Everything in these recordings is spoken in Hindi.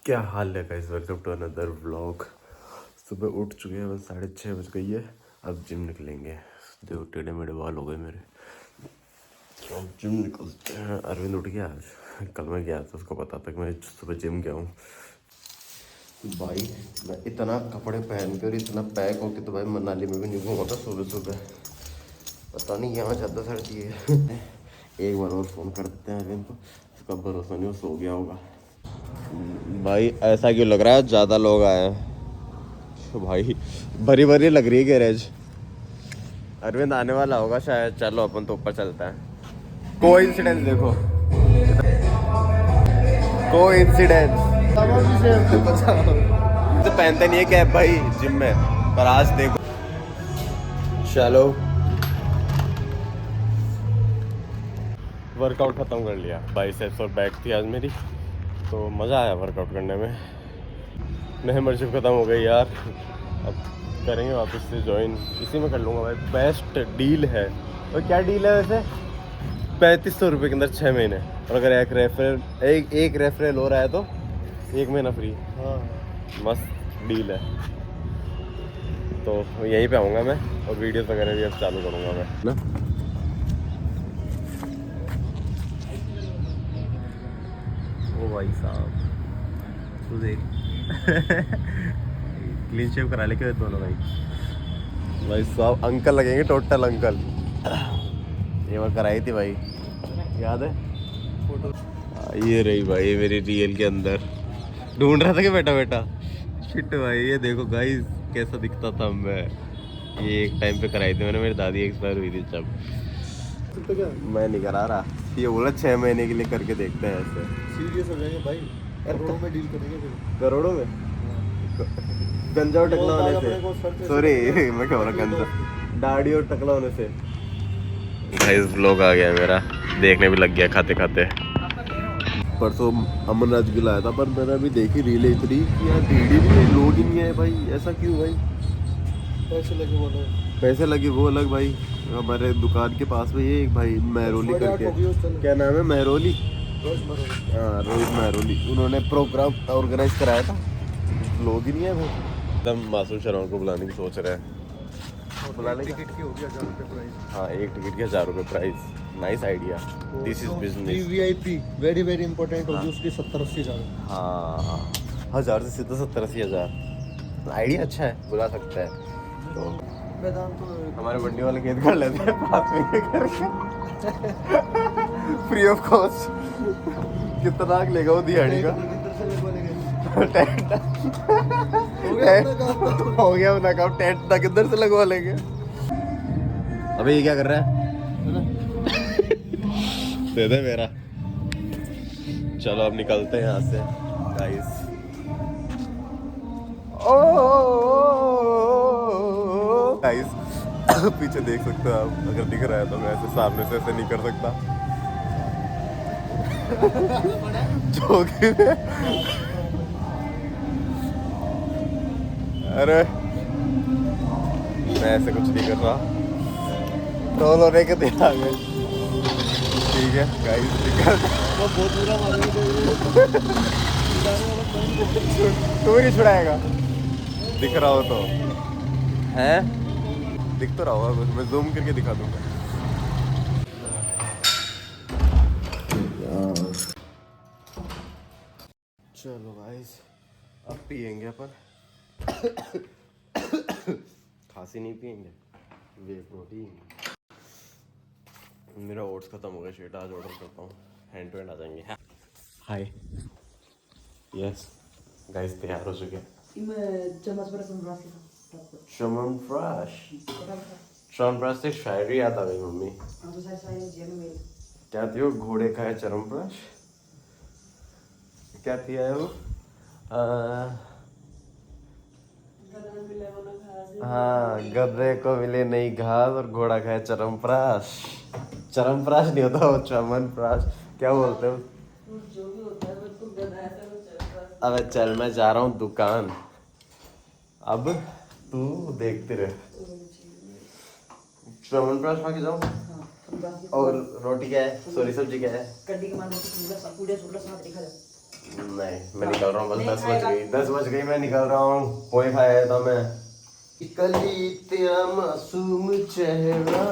क्या हाल है guys, welcome to another vlog. सुबह उठ चुके हैं, बस 6:30 बज गई है। अब जिम निकलेंगे। देखो टेढ़े मेढ़े बाल हो गए मेरे, तो अब जिम निकलते हैं। अरविंद उठ गया आज, कल मैं गया था, उसको पता था कि मैं सुबह जिम गया हूँ। भाई मैं इतना कपड़े पहन कर इतना पैक होके तो भाई मनाली में भी नहीं घूमा था सुबह सुबह। पता नहीं यहाँ ज़्यादा सर्दी है। एक बार और फ़ोन कर देते हैं अरविंद को, उसका भरोसा नहीं, वो सो गया होगा। भाई ऐसा क्यों लग रहा है ज़्यादा लोग आए हैं? भाई भरी भरी लग रही है गैरेज। अरविंद आने वाला होगा शायद। चलो अपन तो ऊपर चलते हैं। कोइंसिडेंस देखो, कोइंसिडेंस। तो पहनते नहीं है कैप भाई जिम में, पर आज देखो। चलो वर्कआउट ख़त्म कर लिया। बाइसेप्स और बैक थी आज मेरी, तो मज़ा आया वर्कआउट करने में। मेंबरशिप ख़त्म हो गई यार, अब करेंगे वापस से ज्वाइन। इसी में कर लूँगा भाई, बेस्ट डील है। और क्या डील है वैसे? 3500 रुपये के अंदर 6 महीने। और अगर एक रेफरल हो रहा है तो 1 महीना फ्री। हाँ मस्त डील है। तो यहीं पे आऊँगा मैं, और वीडियोस वगैरह भी अब चालू करूँगा मैं ना। ओ भाई साहब तू देख। क्लीन शेव करा लेके दोनों भाई साहब अंकल लगेंगे, टोटल अंकल। ये बार कराई थी भाई, याद है फोटो? ये रही भाई मेरी रियल के अंदर। ढूंढ रहा था कि बेटा बेटा शिट भाई, ये देखो गाइस कैसा दिखता था मैं। ये एक टाइम पे कराई थी मैंने, मेरी दादी एक्सपायर हुई थी जब। तो क्या मैं नहीं करा रहा, ये बोला 6 महीने के लिए करके देखते हैं। ऐसे सीरियस हो जाएंगे भाई, करोड़ों में डील करेंगे फिर। करोड़ों में गंजा और टकला होने से, सॉरी मैं क्या बोला, गंजा दाढ़ी और टकला होने से। गाइस व्लॉग आ गया मेरा, देखने भी लग गया खाते खाते। परसों अमरनाथ भी लाया था, पर मैंने अभी देखी रील इतनी कि यार भीड़ ही नहीं है, लोग ही नहीं है भाई। ऐसा क्यों भाई? पैसे लगे वो अलग, पैसे लगे वो अलग भाई। हमारे दुकान के पास में ये एक भाई महरोली करके, क्या नाम है, महरोली, हाँ रोहित महरोली, उन्होंने प्रोग्राम ऑर्गेनाइज कराया था। लोग ही नहीं है भाई। एकदम मासूम शर्मा को बुलाने की सोच रहे हैं। बुला लेंगे। टिकट की होगी 1000 रुपये प्राइस। हाँ एक टिकट की 1000 रुपये price. Nice idea, this is business. VVIP very very important होगी उसकी 70-80 हज़ार। हाँ 1000 से सीधा 70-80 हज़ार। आइडिया अच्छा है, बुला सकता है। तो हमारे मंडी वाले खेत कर लेते हैं पास में करके फ्री ऑफ कॉस्ट। कितना लेगा वो दिहाड़ी का? टेंट हो गया अपना काम, टेंट तक किधर से लगवा लेंगे। अबे ये क्या कर रहा है? दे दे मेरा। चलो अब निकलते हैं यहाँ से गाइस। गाइस पीछे देख सकते हो आप, अगर दिख रहा है तो। मैं ऐसे सामने से ऐसे नहीं कर सकता। जोगी अरे मैं ऐसे कुछ नहीं कर रहा, ट्रोल होने के दिन आ गए। ठीक है गाइस वो बहुत बुरा मारेगा। तू नहीं छुड़ाएगा, दिख रहा हो तो है, दिख तो रहा होगा कुछ, मैं जूम करके दिखा दूंगा। चलो गाइस अब पियेंगे अपन। खांसी नहीं पियेंगे, वे प्रोटीन। मेरा ओट्स खत्म हो गया, शेट आज ऑर्डर करता हूँ, हैंड टू हैंड आ जाएंगे। हाय यस गाइस तैयार हो चुके हैं। च्यवनप्राश से शायरी याद आ गई मम्मी। क्या थी वो? घोड़े का है च्यवनप्राश, क्या थी है वो? हाँ गधे को मिले नई घास और घोड़ा खाए चरमप्राश। चरमप्राश नहीं होता वो, च्यवनप्राश। क्या बोलते हो? अबे चल मैं जा रहा हूँ दुकान, अब तू देखते रहे। च्यवनप्राश खा के जाऊँ। और रोटी क्या है, सॉरी सब्जी क्या है? नहीं मैं निकल रहा हूँ, बस 10 बज गई मैं निकल रहा हूँ। पोहे खाया था मैं। कली तेरा मासूम चेहरा।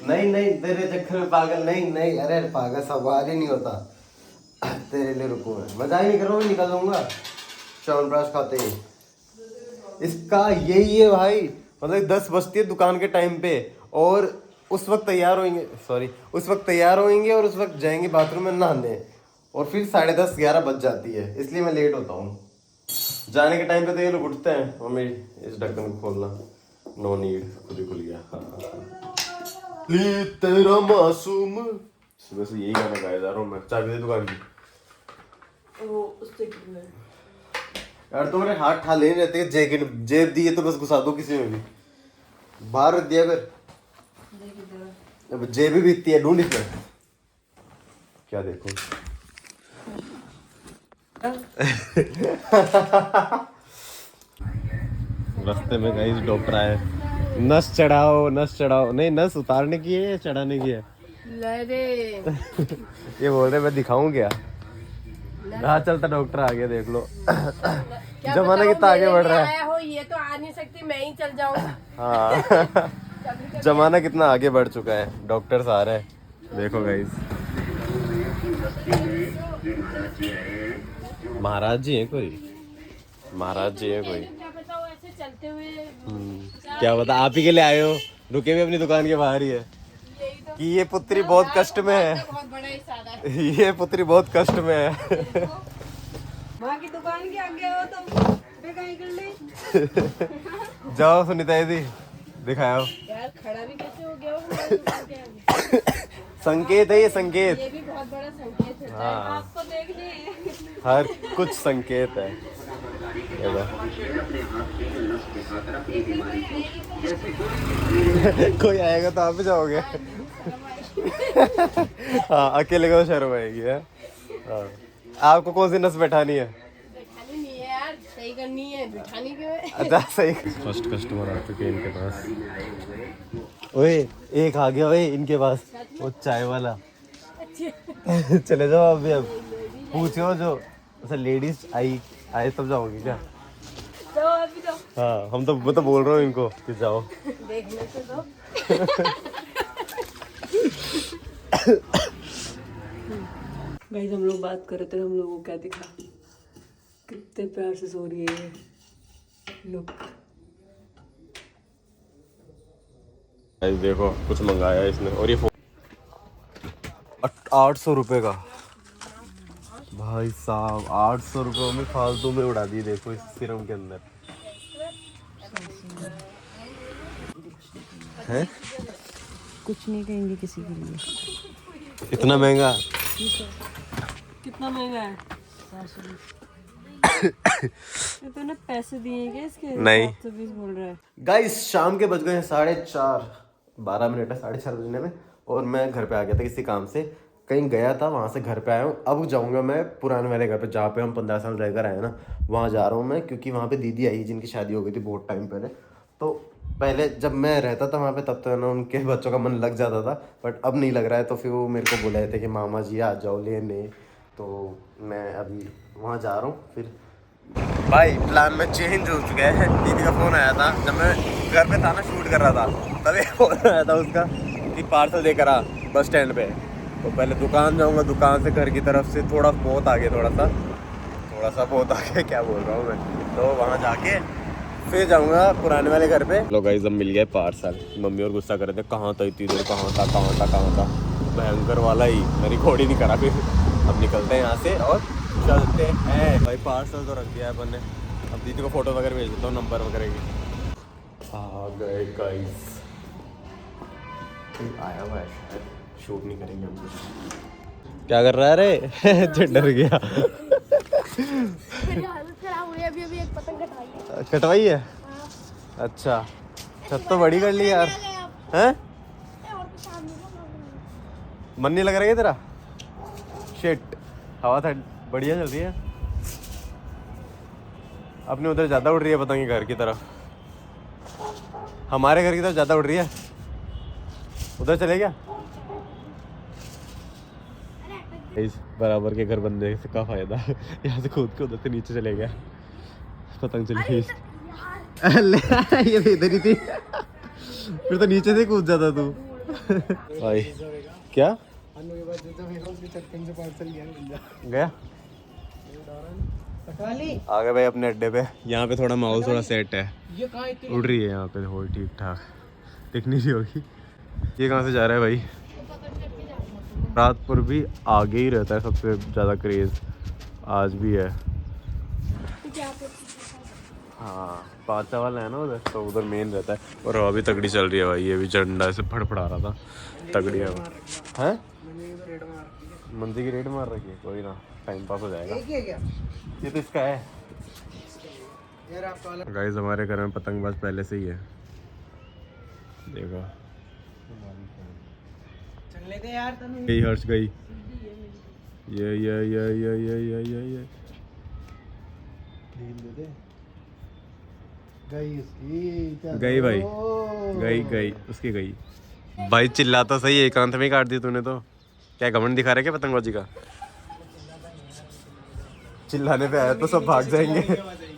नहीं नहीं तेरे चक्कर में पागल, नहीं नहीं, अरे पागल सवाल ही नहीं होता। तेरे लिए रुकूँ मैं, मजा ही नहीं कर रहा हूँ, निकल जाऊंगा च्यवनप्राश खाते ही। इसका यही है भाई, मतलब 10 बजती है दुकान के टाइम पे, और उस वक्त तैयार होंगे, सॉरी उस वक्त तैयार होंगे और उस वक्त जाएंगे बाथरूम में नहाने, और फिर 10:30-11 बज जाती है, इसलिए मैं लेट होता हूँ। जाने के टाइम पे तो ये लोग उठते हैं, मम्मी इस ढक्कन को खोलना, नो नीड, खुद ही खुल गया। तेरा मासूम, सुबह से यही गाना गाया जा रहा हूँ मैं। चाबी दे दुकान की। यार तुम्हारे हाथ ठाले नहीं रहते, जैकेट जेब दी है तो बस घुसा दो किसी में भी, बाहर रख दिया कर। अब जेब भी इतनी है, ढूंढ इसमें क्या देखो। रास्ते में गाइस डॉक्टर आए, नस चढ़ाओ नस चढ़ाओ, नहीं नस उतारने की है या चढ़ाने की है? ये बोल रहे मैं दिखाऊं क्या? हाँ चलता डॉक्टर आ गया, देख लो। जमाना कितना आगे बढ़ रहा है। हो ये तो आ नहीं सकती, मैं ही चल जाऊं। हाँ जमाना कितना आगे बढ़ चुका है, डॉक्टर्स आ रहे हैं, देखो गाइस। महाराज जी है कोई, महाराज जी है कोई, क्या बताओ ऐसे चलते हुए। क्या बता, आप ही के लिए आए हो, रुके भी अपनी दुकान के बाहर ही है कि ये पुत्री बहुत कष्ट में है, बहुत बड़ा ही सादा। ये पुत्री बहुत कष्ट में है। माँ की दुकान के आगे हो तो कहीं कर ले। जाओ सुनीता जी दिखाओ। यार खड़ा भी कैसे हो गया हो हमारी दुकान के आगे? संकेत है ये, संकेत। ये भी बहुत बड़ा संकेत है। हाँ। आपको देखने हर कुछ संकेत है। कोई आएगा तो आप भी जाओगे। हाँ अकेले को तो शर्म आएगी है। हाँ। आपको कौन सी नस बैठानी है? बैठानी नहीं है यार, सही करनी है, बिठानी क्यों है? अच्छा सही। फर्स्ट कस्टमर आ चुके हैं इनके पास। ओए एक आ गया ओए इनके पास, वो चाय वाला। चले जाओ अभी, अब पूछो जो, अच्छा लेडीज आए तब जाओगी क्या? तो अभी तो हाँ हम तो मैं तो बोल रहा हूँ इनको कि जाओ। देखने से तो गाइस हम लोग बात कर रहे थे, हम लोगों को क्या दिखा, कितने प्यार से सो रही है लुक। देखो कुछ मंगाया इसने, और ये 800 रुपये का भाई साहब, 800 रुपये में फालतू में उड़ा दी। देखो इस सिरम के अंदर है, कुछ नहीं कहेंगे किसी के लिए। इतना महंगा। कितना महंगा है? तो ना पैसे दिए क्या इसके? नहीं 720 बोल रहा है। गाइस शाम के बज गए हैं 4:30, 12 मिनट है 4:30 बजने में, और मैं घर पे आ गया था किसी काम से, कहीं गया था, वहाँ से घर पे आया हूँ। अब जाऊँगा मैं पुराने वाले घर पे, जहाँ पे हम 15 साल रहकर आए ना, वहाँ जा रहा हूँ मैं, क्योंकि वहाँ पे दीदी आई जिनकी शादी हो गई थी बहुत टाइम पहले। तो पहले जब मैं रहता था वहाँ पे तब तो ना उनके बच्चों का मन लग जाता था, बट अब नहीं लग रहा है। तो फिर वो मेरे को बुलाए थे कि मामा जी आ जाओ लेने, तो मैं अभी वहाँ जा रहा हूँ। फिर भाई प्लान में चेंज हो चुका है। दीदी का फ़ोन आया था जब मैं घर पे था ना, शूट कर रहा था, तब एक फ़ोन आया था उसका कि पार्सल देकर आ बस स्टैंड पे। तो पहले दुकान जाऊंगा, दुकान से घर की तरफ से थोड़ा बहुत आगे, थोड़ा सा बहुत आगे क्या बोल रहा हूँ मैं, तो वहाँ जाके फिर जाऊंगा पुराने वाले घर पे। लोग गाइस अब मिल गया पार्सल। मम्मी और गुस्सा कर रहे थे, कहाँ था इतनी देर, कहाँ था भयंकर वाला ही, मैं रिकॉर्ड ही नहीं करा। फिर अब निकलते हैं यहाँ से और चलते हैं। भाई पार्सल तो रख दिया है अपन ने, अब दीदी को फोटो वगैरह भेज देता हूँ, नंबर वगैरह की। आ गए गाइस, आया हुआ है शायद, शूट नहीं करेंगे हम कुछ। क्या कर रहा है रे? डर गया। मेरी हालत खराब हुई है, अभी एक पतंग कटवाई है। कटवाई है? अच्छा छत तो बड़ी कर ली यार। हैं मन नहीं लग रहा है तेरा? शिट, हवा था बढ़िया चल रही है। अपने उधर ज़्यादा उड़ रही है पतंग घर की तरफ, हमारे घर की तरफ ज़्यादा उड़ रही है। उधर चले क्या? इस बराबर के घर बनने से क्या फायदा, यहाँ से कूद के उधर से नीचे चले गया, पतंग चली गई। ये तो इधर ही थी, फिर तो नीचे से कूद जाता तू। भाई क्या गया आ गए भाई अपने अड्डे पे। यहाँ पे थोड़ा माहौल थोड़ा सेट है, उड़ रही है यहाँ पे थोड़ी ठीक ठाक, दिख नहीं रही होगी। ये कहाँ से जा रहा है भाई? रातपुर भी आगे ही रहता है सबसे ज़्यादा क्रेज़, आज भी है। हाँ पाचा वाला है ना उधर, तो उधर मेन रहता है। और हवा भी तगड़ी चल रही है भाई, ये भी झंडा ऐसे फड़फड़ा रहा था, तगड़ी हवा है। मंदी की रेड मार रखी है, कोई ना टाइम पास हो जाएगा। ये तो इसका है। गाइस हमारे घर में पतंगबाज पहले से ही है, देखो चलने दे यार। गई हर्ष गई, ये गई भाई, गई उसकी गई भाई। चिल्ला तो सही, एकांत में काट दी तूने तो। क्या घमंड दिखा रहा है क्या पतंगबाजी का? चिल्लाने पे आया तो सब भाग जाएंगे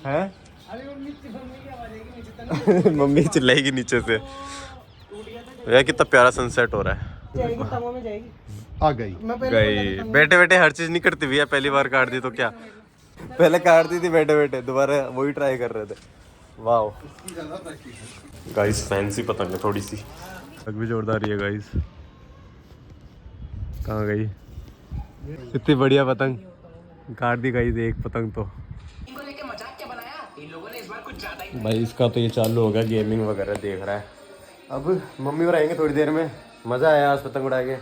हैं? मम्मी चिल्लाएगी नीचे से। यार कितना प्यारा सनसेट हो रहा है। आ गई गई बैठे बैठे हर चीज नहीं करती भैया, पहली बार काट दी तो क्या, पहले काट दी थी बैठे बैठे, दोबारा वही ट्राई कर रहे थे। वाह गाइस फैंसी पतंग है थोड़ी सी, लग भी जोरदार है गाइस। कहाँ गई इतनी बढ़िया पतंग? काट दी गाइस एक पतंग तो। भाई इसका तो ये चालू हो गया, गेमिंग वगैरह देख रहा है। अब मम्मी और आएंगे थोड़ी देर में। मज़ा आया आज पतंग उड़ा के।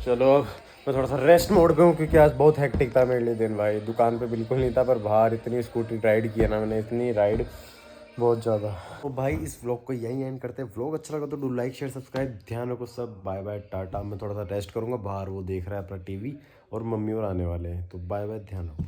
चलो अब मैं थोड़ा सा रेस्ट मोड पे हूँ, क्योंकि आज बहुत हेक्टिक था मेरे लिए दिन भाई। दुकान पे बिल्कुल नहीं था, पर बाहर इतनी स्कूटी राइड किया ना मैंने, इतनी राइड बहुत ज़्यादा। तो भाई इस व्लॉग को यहीं एंड करते हैं। व्लॉग अच्छा लगा तो डू लाइक शेयर सब्सक्राइब। ध्यान रखो सब, बाय बाय टाटा। मैं थोड़ा सा रेस्ट करूँगा, बाहर वो देख रहा है अपना टीवी और मम्मी और आने वाले हैं, तो बाय बाय, ध्यान रखो।